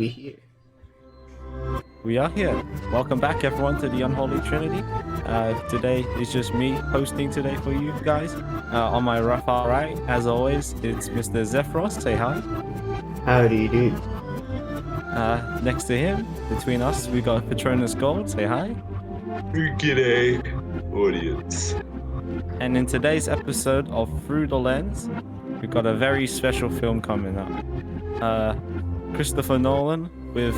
we here? We are here. Welcome back, everyone, to the Unholy Trinity. Today is just me hosting today for you guys. On my rough right, as always, it's Mr. Zephyros. Say hi. How do you do? Next to him, between us, we got Patronus Gold. Say hi. G'day, audience. And in today's episode of Through the Lens, we've got a very special film coming up. Christopher Nolan with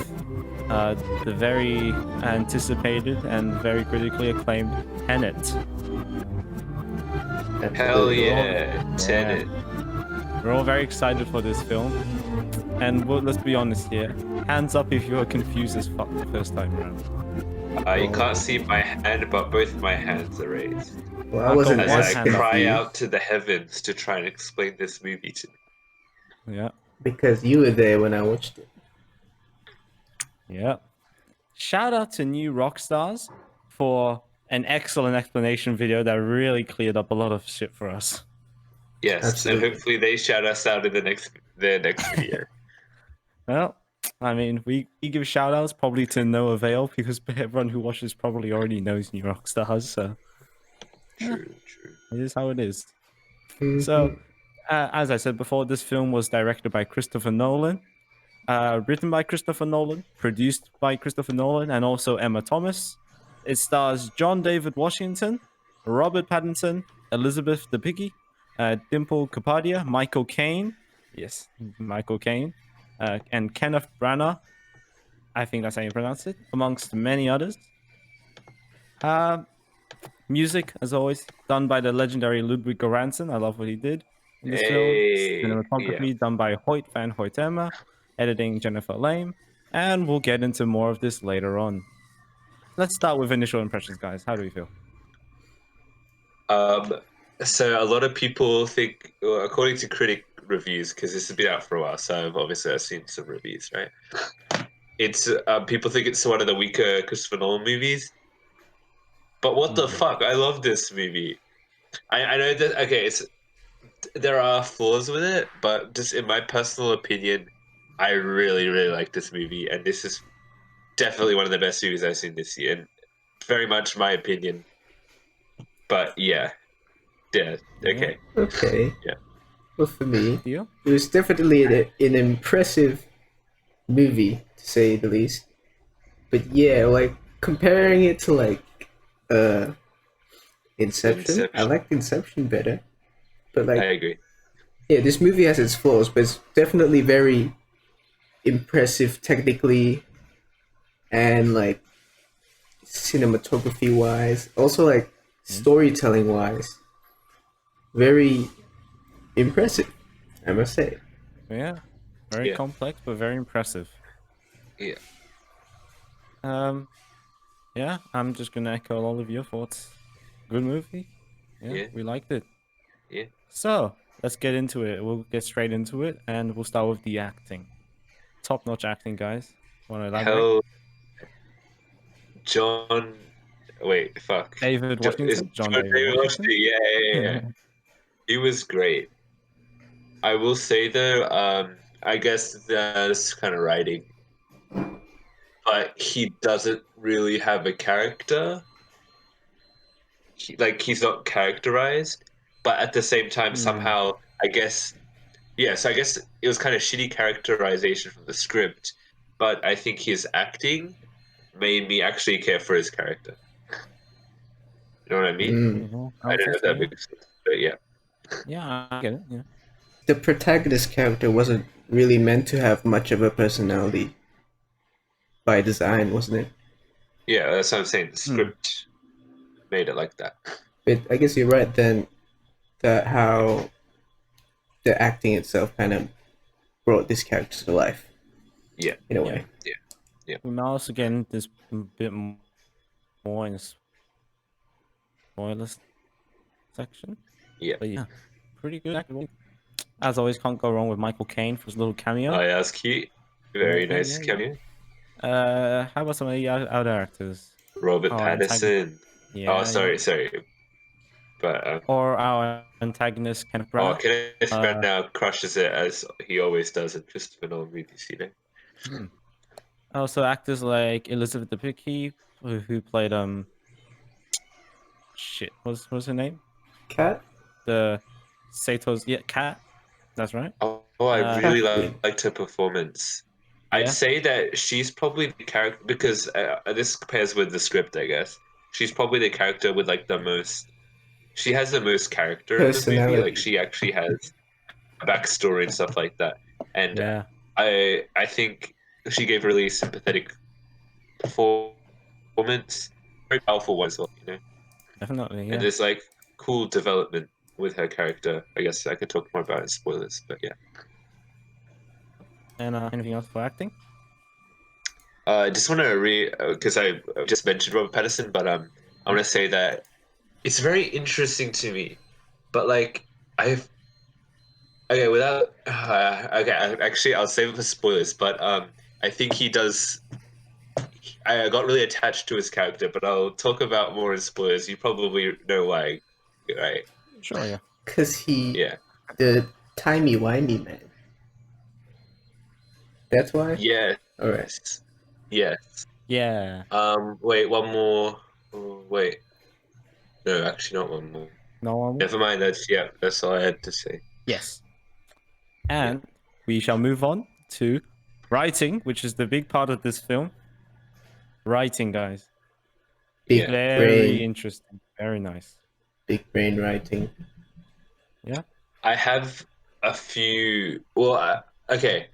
the very anticipated and very critically acclaimed Tenet. Hell yeah, Tenet. We're all very excited for this film. And let's be honest here. Hands up if you were confused as fuck the first time around. You can't see my hand, but both my hands are raised. Well, I wasn't I've As got as I one hand up. cry confused out to the heavens to try and explain this movie to me. Yeah. because you were there when I watched it. Yeah. Shout out to New Rockstars for an excellent explanation video that really cleared up a lot of shit for us. Yes, Absolutely. and hopefully they shout us out in their next video. Well, I mean, we give shout outs probably to no avail because everyone who watches probably already knows New Rockstars, so True. it is how it is. Mhm. So, as I said before, this film was directed by Christopher Nolan, written by Christopher Nolan, produced by Christopher Nolan, and also Emma Thomas. It stars John David Washington, Robert Pattinson, Elizabeth Debicki, Dimple Kapadia, Michael Caine, yes, Michael Caine, and Kenneth Branagh. I think that's how you pronounce it, amongst many others. Music, as always, done by the legendary Ludwig Göransson. I love what he did in this film. Hey, Cinematography done by Hoyt van Hoytema. Editing Jennifer Lame. And we'll get into more of this later on. Let's start with initial impressions, guys. How do we feel? So a lot of people think, well, according to critic reviews, because this has been out for a while, so I've seen some reviews, right? It's people think it's one of the weaker Christopher Nolan movies. But what the fuck? I love this movie. I know that there are flaws with it, but just in my personal opinion, I really like this movie, and this is definitely one of the best movies I've seen this year, and very much my opinion. But yeah, okay. Okay. Yeah. Well, for me, Theo? it was definitely an impressive movie, to say the least. But yeah, like comparing it to uh, Inception, I liked Inception better. But I like, agree. yeah, this movie has its flaws, but it's definitely very impressive technically and like cinematography wise, also like storytelling wise, very impressive, I must say. Yeah. Very Yeah. complex, but very impressive. Yeah. Yeah, I'm just gonna echo all of your thoughts. Good movie. Yeah. We liked it. Yeah. So let's get into it. We'll get straight into it, and we'll start with the acting. Top-notch acting, guys. Want to elaborate? Hell, John. Wait, fuck. David Washington. John John David David Washington. Yeah. He was great. I will say though, I guess that's kind of writing, but he doesn't really have a character. He's not characterized, but at the same time, somehow, I guess, yeah. So I guess it was kind of shitty characterization from the script, but I think his acting made me actually care for his character. You know what I mean? I don't know if that makes sense, but yeah. Yeah, I get it. Yeah. The protagonist character wasn't really meant to have much of a personality by design, wasn't it? Yeah, that's what I'm saying. The script made it like that. But I guess you're right then that how the acting itself kind of brought this character to life. Yeah. In a way. Yeah. We might also get into this bit more in the spoilers section. Yeah. But yeah, pretty good acting. As always, can't go wrong with Michael Caine for his little cameo. Oh, yeah, that's cute. Very nice cameo. How about some of the other actors? Robert Pattinson. Yeah. Sorry. But or our antagonist, Kenneth Branagh. Kenneth Branagh crushes it as he always does in Christopher Nolan movies, you know. Also, actors like Elizabeth Debicki, who played shit, what's her name? Cat? The Sato's Cat. That's right. I really Kathleen. liked her performance. I'd Yeah, say that she's probably the character because this pairs with the script, I guess. She's probably the character with like the most. She has the most character in the movie. Like Personality. she actually has a backstory and stuff like that. And yeah, I think she gave a really sympathetic performance, very powerful one as well. definitely, And yeah. there's like cool development with her character. I guess I could talk more about it in spoilers, but yeah. And anything else for acting? I just want to because I just mentioned Robert Pattinson, but I want to say that it's very interesting to me. But like I've okay without okay actually I'll save it for spoilers. But I think he does. I got really attached to his character, but I'll talk about more in spoilers. You probably know why, right? Sure, yeah. Because Yeah. the timey-wimey man. That's why? Yes. Alright. Yes. Yeah. Wait, one more. Oh, wait. No, actually, not one more. No one. Never mind. That's all I had to say. Yes. Yeah. And we shall move on to writing, which is the big part of this film. Writing, guys. Big Yeah. Very brain. interesting. Very nice. Big brain writing. Yeah. I have a few. Well, okay.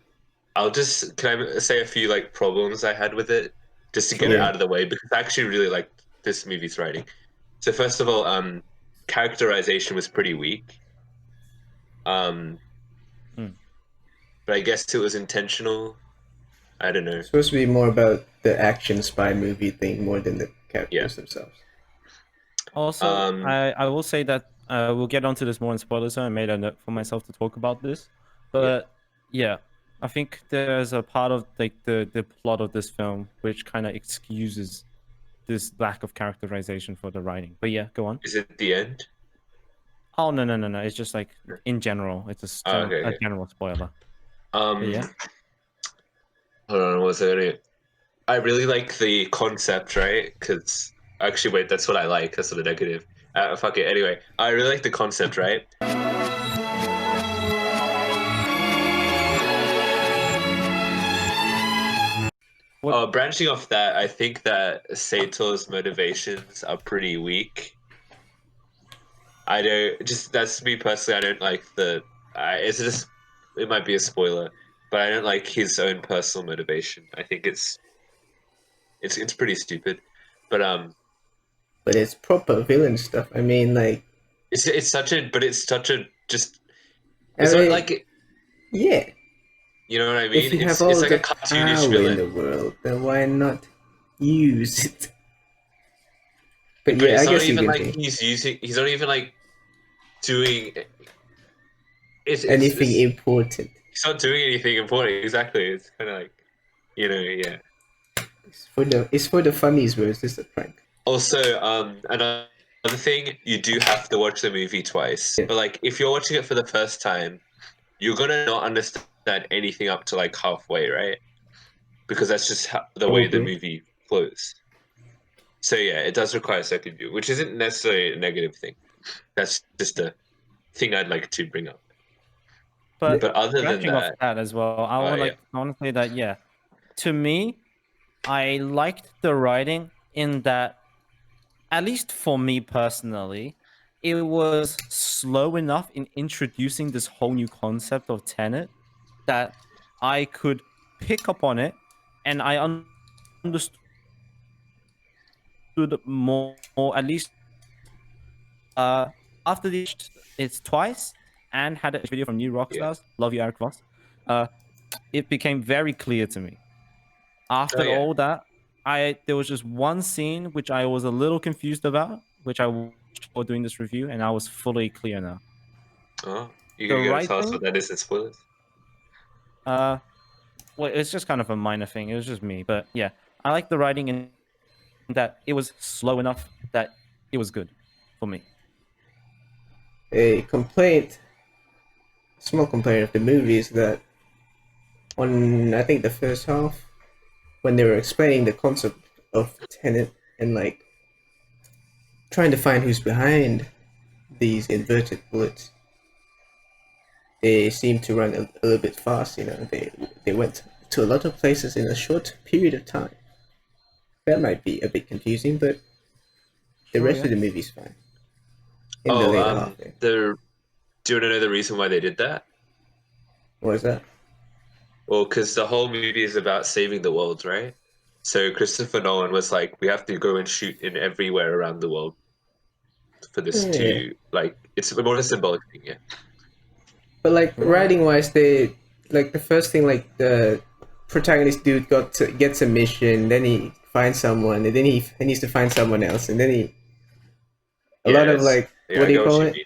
I'll just can I say a few like problems I had with it, just to get Sure. it Yeah. out of the way because I actually really liked this movie's writing. So first of all, characterization was pretty weak. Um, Hmm. but I guess it was intentional. I don't know. It's supposed to be more about the action spy movie thing more than the Yeah. characters themselves. Also, Um, I will say that we'll get onto this more in spoilers. So I made a note for myself to talk about this, yeah. but yeah, I think there's a part of like the plot of this film which kind of excuses this lack of characterization for the writing. But yeah, go on. Is it the end? Oh no! It's just like in general, it's a Oh, general okay. a Okay. general spoiler. But Um, yeah, hold on. What was it? I really like the concept, right? Because actually, wait, that's what I like. That's what the negative. Fuck it. Anyway, I really like the concept, right? what? Branching off that, I think that Sato's motivations are pretty weak. I don't just that's me personally. I don't like the. It's just it might be a spoiler, but I don't like his own personal motivation. I think it's pretty stupid, but But it's proper villain stuff. I mean, like, it's such a just I it's not mean, like yeah. you know what I If mean. you have It's all like a the cartoonish power in villain, the world, then why not use it? But but yeah, it's I not guess you even can like see he's using. He's not even like doing. anything It's important. he's not doing anything important. Exactly. It's kind of like yeah. It's for the funnies, bro. It's just a prank. Also, another thing, you do have to watch the movie twice. Yeah, But like, if you're watching it for the first time, you're gonna not understand anything up to like halfway, right? Because that's just the way the probably. movie flows. So yeah, it does require a second view, which isn't necessarily a negative thing. That's just a thing I'd like to bring up. Yeah. But But other than branching off that, that as well, yeah, I want to say that yeah, to me, I liked the writing in that, at least for me personally, it was slow enough in introducing this whole new concept of Tenet that I could pick up on it and I understood more at least after the it's twice and had a video from new rock yeah. stars. Love you, Eric Voss. Uh, it became very clear to me. Oh After yeah. all that, I there was just one scene which I was a little confused about, which I watched for doing this review, and I was fully clear now. Oh, you The gotta tell us writing, what that is in spoilers. uh, well, it's just kind of a minor thing. It was just me, but yeah, I like the writing in that it was slow enough that it was good for me. A complaint, small complaint of the movie is that on I think the first half, when they were explaining the concept of Tenet and like trying to find who's behind these inverted bullets, they seem to run a little bit fast. You know, they went to a lot of places in a short period of time. That might be a bit confusing, but the Sure, rest yeah. of the movie's fine. In the Oh, later half, yeah. do you want to know the reason why they did that? What was that? Well, because the whole movie is about saving the world, right? So Christopher Nolan was like, we have to go and shoot in everywhere around the world for this Yeah, to like. It's more of a symbolic thing, yeah. but like Sure, yeah. writing wise, they like the first thing like the protagonist dude gets a mission, then he finds someone, and then he needs to find someone else, and then he a lot of Yes, like yeah, what I do you get what call you it? mean.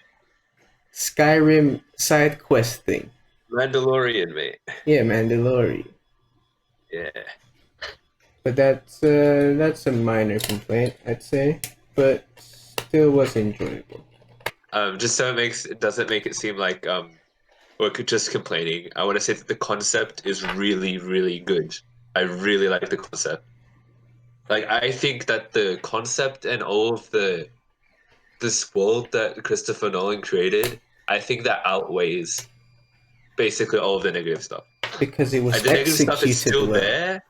Skyrim side quest thing. Mandalorian, mate. Yeah, Mandalorian. Yeah, But that's a minor complaint, I'd say, but still was enjoyable. just so it doesn't make it seem like we're just complaining. I want to say that the concept is really, really good. I really like the concept. Like, I think that the concept and all of this world that Christopher Nolan created, I think that outweighs basically all of the negative stuff. Because it was The negative stuff is executed still well. there,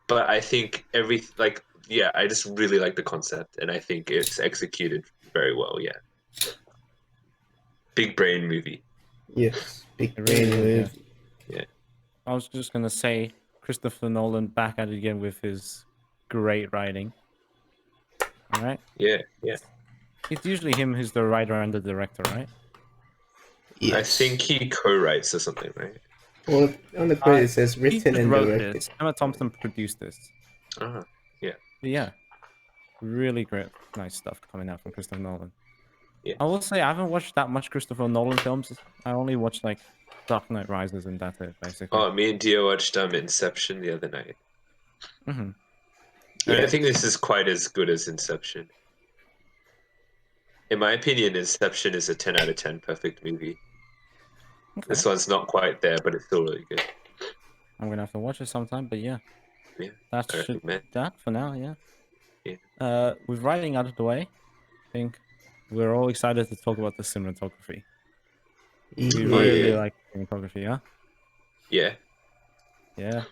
but I think yeah, I just really like the concept, and I think it's executed very well. Yeah, big brain movie. Yes, big It brain really is, yeah. movie. Yeah, I was just gonna say Christopher Nolan back at it again with his great writing. All right, yeah, yeah. it's usually him who's the writer and the director, right? I Yes. think he co-writes or something, right? Well, on the credit it says He written just and wrote directed. this. Emma Thompson produced this. Uh-huh. Yeah, But yeah, really great, nice stuff coming out from Christopher Nolan. yeah. I will say I haven't watched that much Christopher Nolan films. I only watched like Dark Knight Rises and that's it, basically. Oh, me and Dio watched Inception the other night. Hmm. I Yeah. don't think this is quite as good as Inception. In my opinion, Inception is a 10 out of 10 perfect movie. Okay. This one's not quite there, but it's still really good. I'm gonna have to watch it sometime, but yeah, Yeah, that I should recommend. that for now. Yeah. Yeah. With writing out of the way, I think we're all excited to talk about the cinematography. We Oh, really Yeah. like cinematography, yeah. Yeah. Yeah.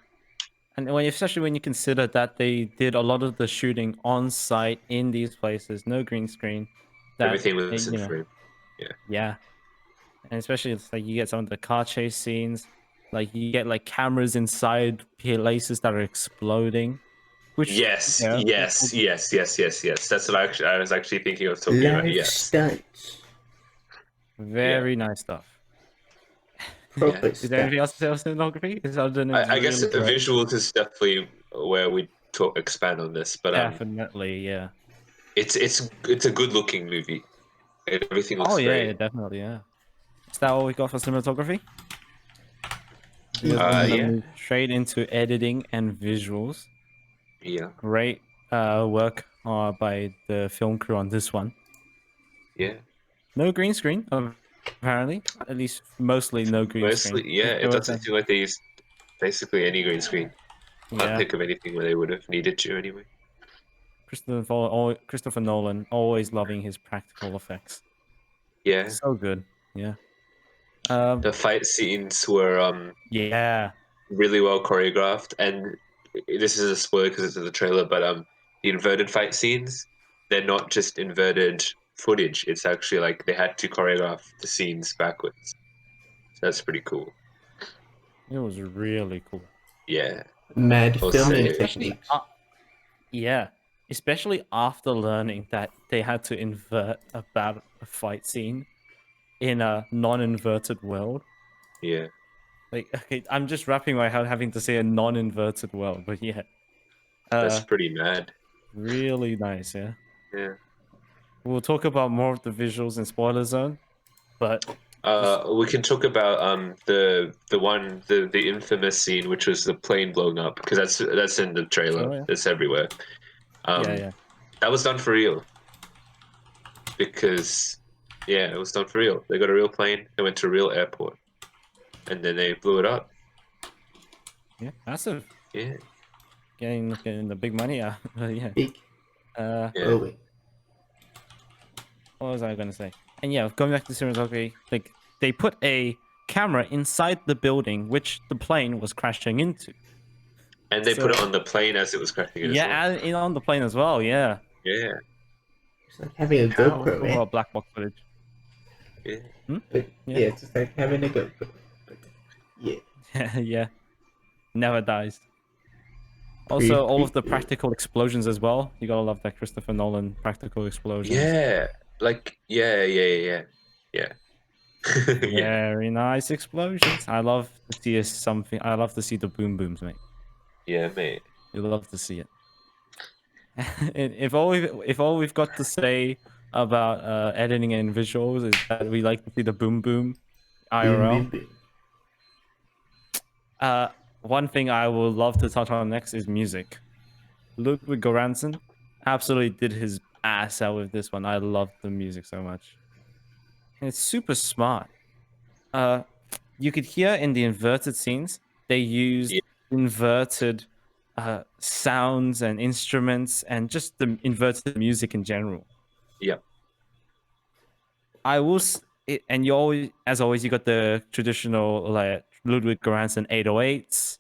And especially when you consider that they did a lot of the shooting on site in these places, no green screen. That Everything was in you know, frame. Yeah. yeah. And especially it's like you get some of the car chase scenes, like you get like cameras inside places that are exploding, which Yes, yeah, yes, yes, yes, yes, yes. That's what I was actually thinking of talking about. Live Yes. stunts. Yeah. very nice stuff. Yeah. Proper Is there anything else to say stunts. about cinematography? Is other than it's I guess really great. visuals is definitely where we expand on this, but Definitely, yeah. it's a good looking movie. Everything Oh looks yeah, great. yeah, definitely, yeah. Is that all we got for cinematography? Because we're gonna Yeah, move straight into editing and visuals. yeah, Great work by the film crew on this one. yeah. No green screen, apparently. At least mostly no green Mostly, screen. yeah. It doesn't seem like they used basically any green screen. Can't Yeah. think of anything where they would have needed to anyway. Christopher Nolan always loving his practical effects. Yeah. So good. Yeah. The fight scenes were Yeah. really well choreographed, and this is a spoiler because it's in the trailer, but the inverted fight scenes, they're not just inverted footage. It's actually like they had to choreograph the scenes backwards. So that's pretty cool. It was really cool. Yeah. Mad I'll filming say, Especially techniques. yeah. Especially after learning that they had to invert a fight scene in a non-inverted world. yeah. Like, okay, I'm just wrapping my head having to say a non-inverted world, but yeah, That's uh, pretty mad. really nice. Yeah, Yeah. we'll talk about more of the visuals in spoiler zone, but just We can talk about the infamous scene, which was the plane blowing up, because that's in the trailer. sure, yeah, It's everywhere. yeah, Um, yeah, that was done for real because yeah, it was done for real. They got a real plane. They went to a real airport, and then they blew it up. yeah. Massive. Yeah, getting the big money. Yeah. Big. Uh, Yeah. Oh wait. what was I gonna say? And yeah, going back to cinematography, like they put a camera inside the building which the plane was crashing into. And they put it So on the plane as it was crashing it as yeah, well. and on the plane as well. Yeah. Yeah. It's like having a How? GoPro, eh? Overall black box footage. Yeah. Hmm? But Yeah. yeah, it's just like having a GoPro. But yeah, Yeah. Never dies. pretty, Also, all of pretty the cool. practical explosions as well. You gotta love that Christopher Nolan practical explosions. Yeah. Like, yeah. Yeah. Yeah. Very nice explosions. I love to see something. I love to see the boom booms, mate. Yeah, mate. You love to see it. If all we've got to say about editing and visuals is that we like to see the boom boom Boom, IRL. boom, boom. One thing I would love to touch on next is music. Ludwig Göransson absolutely did his ass out with this one. I love the music so much. And it's super smart. Uh, you could hear in the inverted scenes they used Yeah. inverted sounds and instruments and just the inverted music in general. Yeah. I will, and you always, as always, you got the traditional like Ludwig Göransson 808s,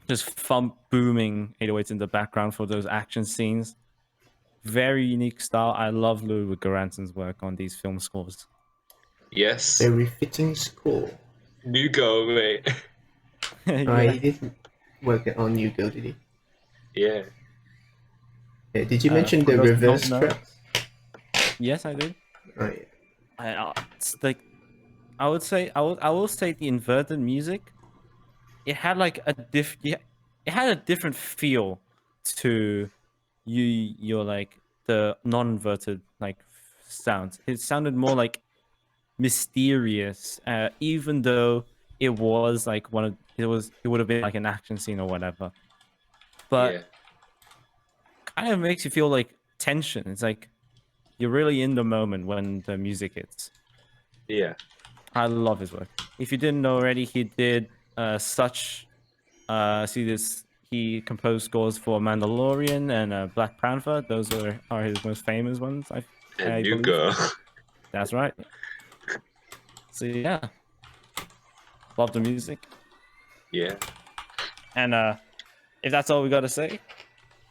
just thump booming 808s in the background for those action scenes. Very unique style. I love Ludwig Göransson's work on these film scores. Yes. Very fitting score. New go, mate. Yeah. He didn't work on You Go, did he? Yeah. Yeah, did you mention For the those who don't reverse know, tracks? yes, I did. Oh yeah. It's like I will say the inverted music. It had like it had a different feel to you're like the non-inverted like sounds. It sounded more like mysterious, even though it was like it would have been like an action scene or whatever. Yeah. But kind of makes you feel like tension. It's like you're really in the moment when the music hits. Yeah. I love his work. If you didn't know already, he did such. See this. He composed scores for Mandalorian and Black Panther. Those are his most famous ones. And I new believe. go. That's right. So yeah, love the music. Yeah. And if that's all we got to say,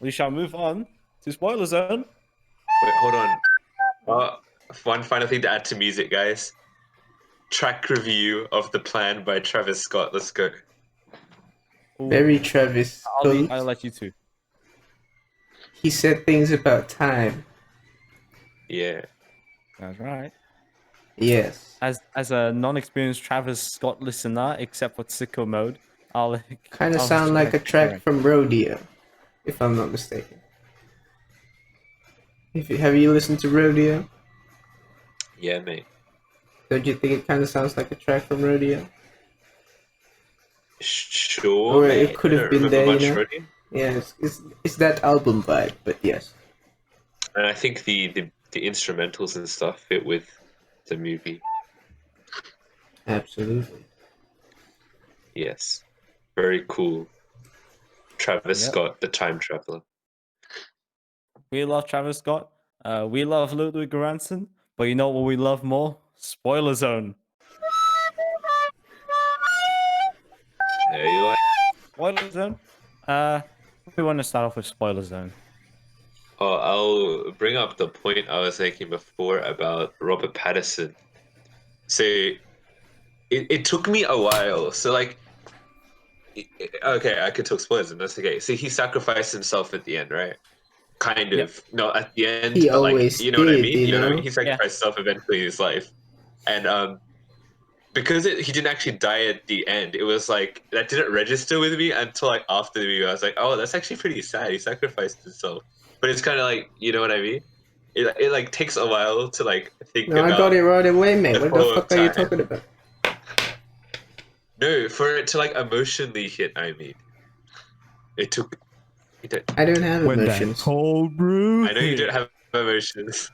we shall move on to spoiler zone. Wait, hold on. One final thing to add to music, guys. Track review of The Plan by Travis Scott. Let's go. Very Travis Scott. I'll let you two. He said things about time. Yeah. That's right. Yes. As a non-experienced Travis Scott listener, except for sicko mode, Kind of I'll sound like a track correct. from Rodeo, if I'm not mistaken. Have you listened to Rodeo? Yeah, mate. Don't you think it kind of sounds like a track from Rodeo? Sure, Or mate. it could I have don't been remember there, much you know? from it. Yeah, it's that album vibe, but yes. And I think the instrumentals and stuff fit with the movie. Absolutely. Yes. Very cool. Travis Yep. Scott, the time traveler. We love Travis Scott. We love Ludwig Göransson. But you know what we love more? Spoiler zone. Hey, you like? Spoiler zone. We want to start off with spoiler zone. Oh, I'll bring up the point I was making before about Robert Pattinson. So it took me a while. So like, okay, I could talk spoilers, and that's okay. So he sacrificed himself at the end, right? Kind Yep. of. No, at the end, He but like, always you know what I did, mean? you You know what I mean? know? He sacrificed himself eventually in his life, and because he didn't actually die at the end, it was like that didn't register with me until like after the movie. I was like, oh, that's actually pretty sad. He sacrificed himself, but it's kind of like, you know what I mean? It like takes a while to like think No, I got about it right away, mate. the What the flow of fuck are you time. talking about? No, for it to like emotionally hit. I mean, it took. I don't have emotions. cold brew. I know you don't have emotions,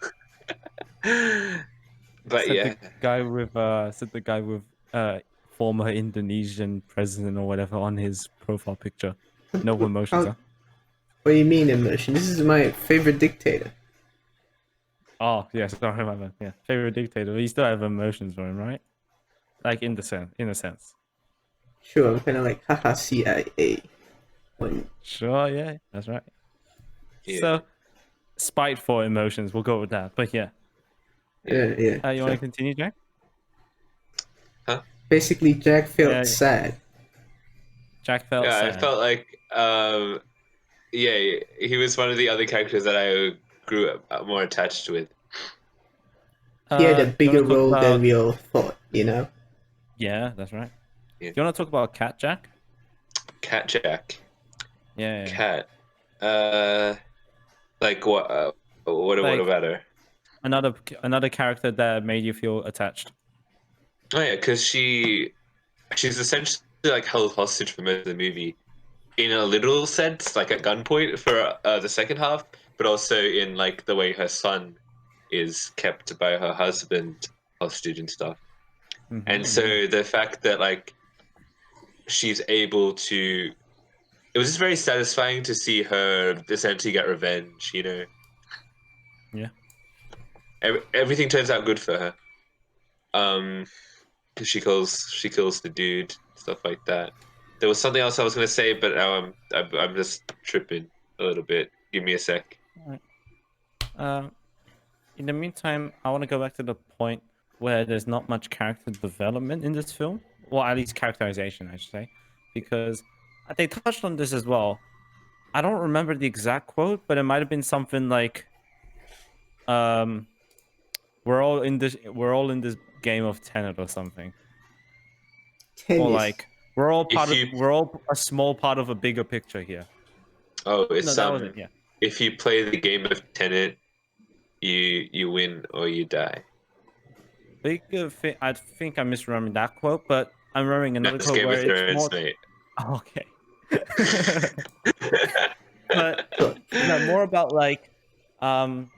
but Said yeah, the guy with former Indonesian president or whatever on his profile picture. No emotions, How, huh? what do you mean emotion? This is my favorite dictator. Oh, yes, I remember. Yeah, favorite dictator. But you still have emotions for him, right? Like in a sense. Sure, I'm kind of like haha CIA. When Sure, yeah, that's right. Yeah. So, spiteful emotions. We'll go with that. But yeah, yeah, you want sure. to continue, Jack? Huh? Basically, Jack felt Yeah, sad. Jack felt Yeah, I sad. felt like yeah, he was one of the other characters that I grew up more attached with. He had a You want bigger to talk role than about? we all thought, you know? Yeah, that's right. Yeah. Do you want to talk about Cat Jack? Cat Jack. Yeah. Cat. Uh, like what? What Like about her? another character that made you feel attached. Oh yeah, because she's essentially like held hostage for most of the movie in a literal sense, like at gunpoint for the second half, but also in like the way her son is kept by her husband hostage and stuff. And Yeah. so the fact that like she's able to, it was just very satisfying to see her essentially get revenge. You know, Yeah. everything turns out good for her. Um, 'cause she kills the dude, stuff like that. There was something else I was gonna say, but now I'm just tripping a little bit. Give me a sec. All right. In the meantime, I want to go back to the point where there's not much character development in this film, or at least characterization, I should say, because they touched on this as well. I don't remember the exact quote, but it might have been something like, um, we're all in this game of Tenet" or something, or Tennis. like, If you we're all a small part of a bigger picture here. No, it's that was it. Yeah. if you play the game of Tenet, you win or you die. I think I'm misremembering that quote, but I'm remembering another That's quote Game where of it's Thrones, more. mate. Okay. But no, more about like, um,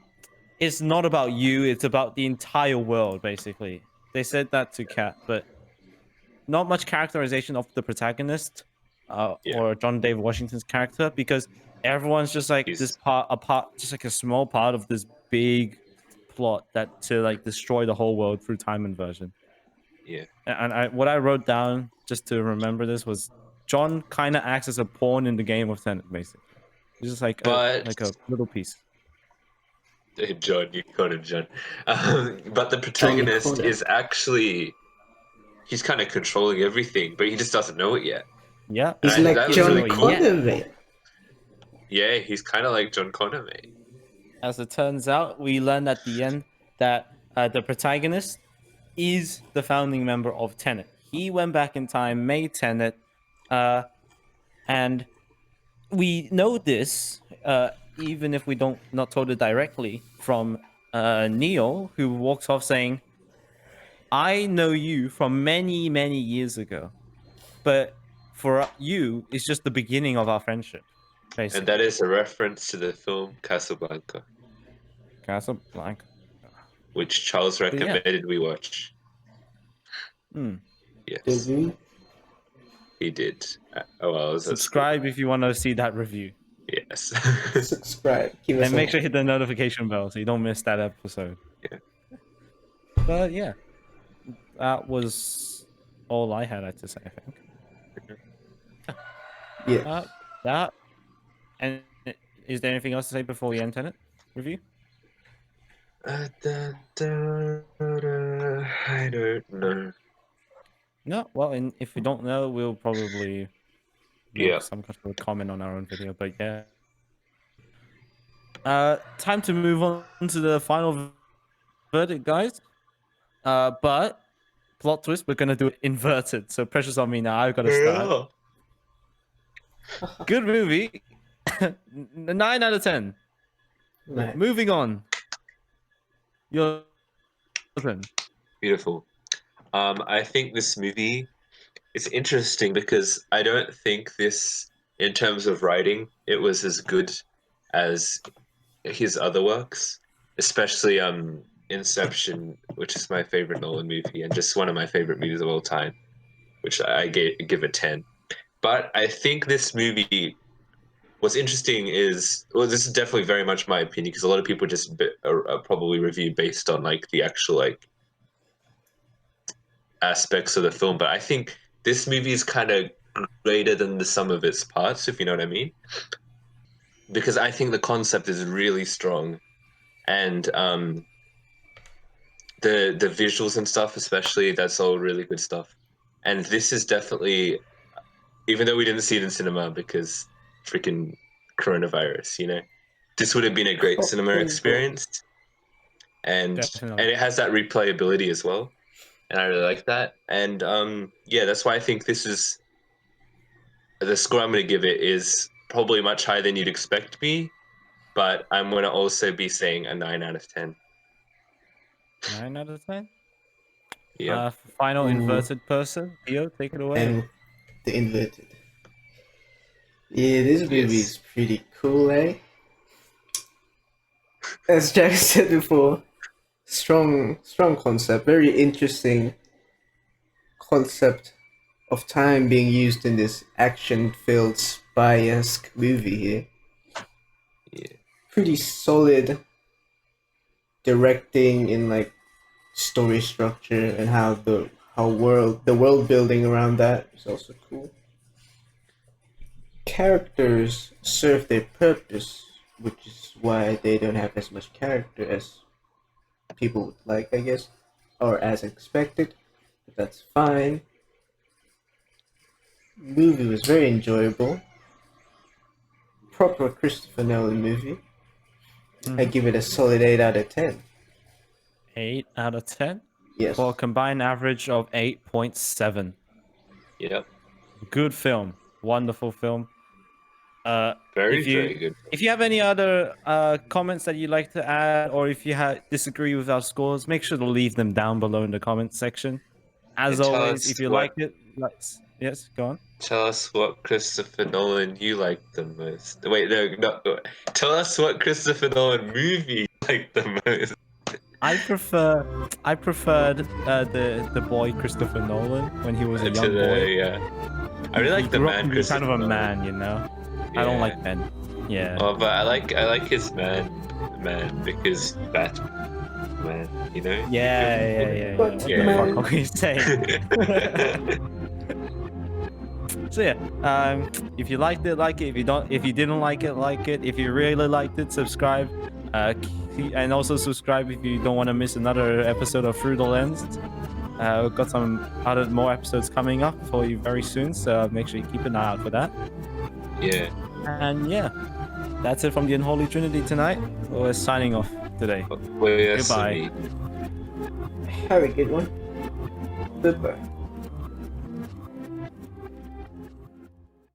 it's not about you, it's about the entire world, basically. They said that to Kat, but not much characterization of the protagonist, Yeah, or John David Washington's character, because everyone's just like this he's just like a small part of this big plot that to like destroy the whole world through time inversion. yeah. And what I wrote down just to remember this was John kind of acts as a pawn in the game of Tenet, basically. He's just But like a little piece. John, you called him John. But the John protagonist Connor. is actually he's kind of controlling everything, but he just doesn't know it yet. Yeah, And He's he like that was doesn't know really John it cool. yet. Connor, mate. Yeah, he's kind of like John Connor, mate. As it turns out, we learned at the end that the protagonist is the founding member of Tenet. He went back in time, made Tenet, and we know this, even if we don't not told it directly from Neo, who walks off saying, "I know you from many many years ago, but for you, it's just the beginning of our friendship." And Basically, that is a reference to the film Casablanca, Casablanca. which Charles But yeah, recommended we watch. hmm. Did Yes, we? he did. Oh, well, I was at school. Subscribe if you want to see that review, Yes. Subscribe. Give us and a make sure like. you hit the notification bell so you don't miss that episode. Yeah. But yeah, that was all I had to say, I think. Yeah. That and is there anything else to say before we end Tenet review? I don't know. No, well, and if we don't know, we'll probably make Yeah. some kind of a comment on our own video. But yeah, time to move on to the final verdict, guys. But plot twist, we're gonna do it inverted. So pressure's on me now. I've got to start. Yeah. Good movie. 9 out of 10. Nice. Moving on. Your turn. Beautiful. I think this movie is interesting because I don't think this, in terms of writing, it was as good as his other works, especially Inception, which is my favorite Nolan movie and just one of my favorite movies of all time. which I give a 10. But I think this movie, what's interesting is, well, this is definitely very much my opinion, because a lot of people just probably review based on like the actual like aspects of the film. But I think this movie is kind of greater than the sum of its parts, if you know what I mean. Because I think the concept is really strong, and the visuals and stuff, especially, that's all really good stuff. And this is definitely, even though we didn't see it in cinema because freaking coronavirus, this would have been a great cinema experience. And Definitely. it has that replayability as well, and I really like that. And yeah, that's why I think this is the score I'm going to give it is probably much higher than you'd expect me, but I'm going to also be saying a 9 out of 10. 9 out of 10. Yeah. Final Ooh. inverted person. Theo, take it away. And the inverted. Yeah, this movie Yes. is pretty cool, eh? As Jack said before, strong concept, very interesting concept of time being used in this action-filled spy-esque movie here. Yeah. Pretty solid directing in like story structure and how the world building around that is also cool. Characters serve their purpose, which is why they don't have as much character as people would like, I guess, or as expected. But that's fine. Movie was very enjoyable. Proper Christopher Nolan movie. I give it a solid 8 out of 10. 8 out of 10. Yes. For a combined average of 8.7. Yep. Good film. Wonderful film. Very good. If you have any other comments that you'd like to add, or if you disagree with our scores, make sure to leave them down below in the comments section. As And tell always, us if you what- like it, yes, go on. Tell us what Christopher Nolan you liked the most. Wait, no. Tell us what Christopher Nolan movie you liked the most. I preferred the boy Christopher Nolan when he was a young boy. Yeah. I really like the grew up man to be Christopher kind of a Nolan. man, you know. I don't like men. Yeah. Oh, but I like his man because Batman, you know? Yeah. What the Batman. fuck are you saying? So yeah, if you liked it, like it. If you didn't like it. If you really liked it, subscribe. And also subscribe if you don't want to miss another episode of Through the Lens. We've got some more episodes coming up for you very soon, so make sure you keep an eye out for that. Yeah. And yeah, that's it from the Unholy Trinity tonight. We're signing off today. Well, yes, Goodbye. Have a good one. Goodbye.